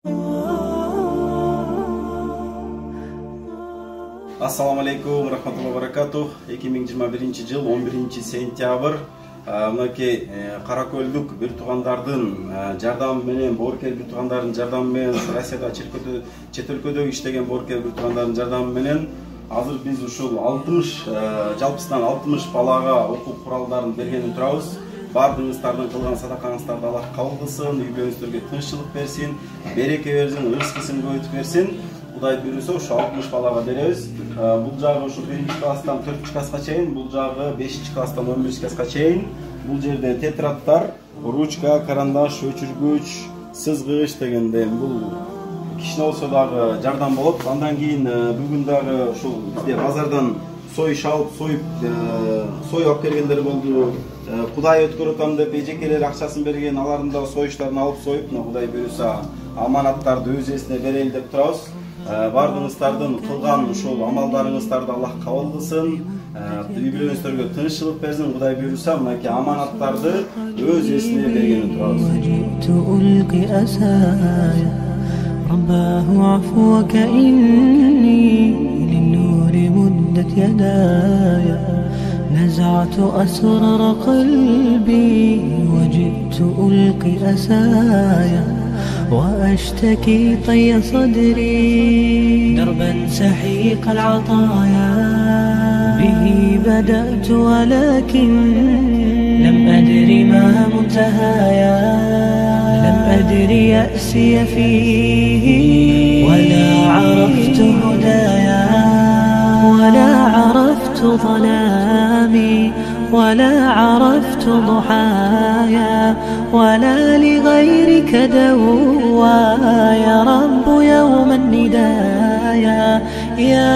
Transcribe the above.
Assalamu alaikum rahmatullohi barakatuh. 2021 жыл 11 сентябрь. Мынакей Каракөлдүк бир туугандардын жардамы менен, боорукер бир туугандардын жардамы менен, Россияда чет өлкөдө иштеген боорукер бир туугандардын жардамы менен азыр биз ушул 60 жалпысынан 60 балага окуу куралдарын бергенин турабыз. Бардыгыңыздардын кылган садакаңыздарды Аллах кабыл кылсын, үй-бүлөңүздөргө тынччылык берсин, береке берсин, рызкысын көбөйтүп берсин. Кудай буйруса ушу 60 балага беребиз. Бул жагы ушу 1-чи класстан 4-чү класска чейин, бул жагы 5-чи класстан 11-чи класска чейин. Бул жерде тетрадтар, ручка, карандаш, өчүргүч, сызгыч дегенде бул кичине болсо дагы жардам болот. Андан кийин бүгүн дагы ушул бизде базардан сой алып алып келгендер болду. Кудай өткөрөтам деп эжекелер акчасын берген, алардын да союштарын алып союп, Кудай буйруса аманаттарды өз эсине берели деп турабыз. Бардыгыңыздардын кылган ушул амалдарыңыздарды Аллах кабыл кылсын, үй-бүлөңүздөргө тынччылык берсин. Кудай буйруса мынакей аманаттарды өз эсине бергенин турабыз. رباه عفوك إني للنور مدت يداي نزعت أسرار قلبي وجئت ألقي أسايا وأشتكي طي صدري دربا سحيق العطايا به بدأت ولكن لم أدر ما منتهايا لم أدر يأسي فيه ولا عرفت هدايا ولا عرفت ظلامي ولا عرفت ضحايا ولا لغيرك دوايا رب يوم الندايا يا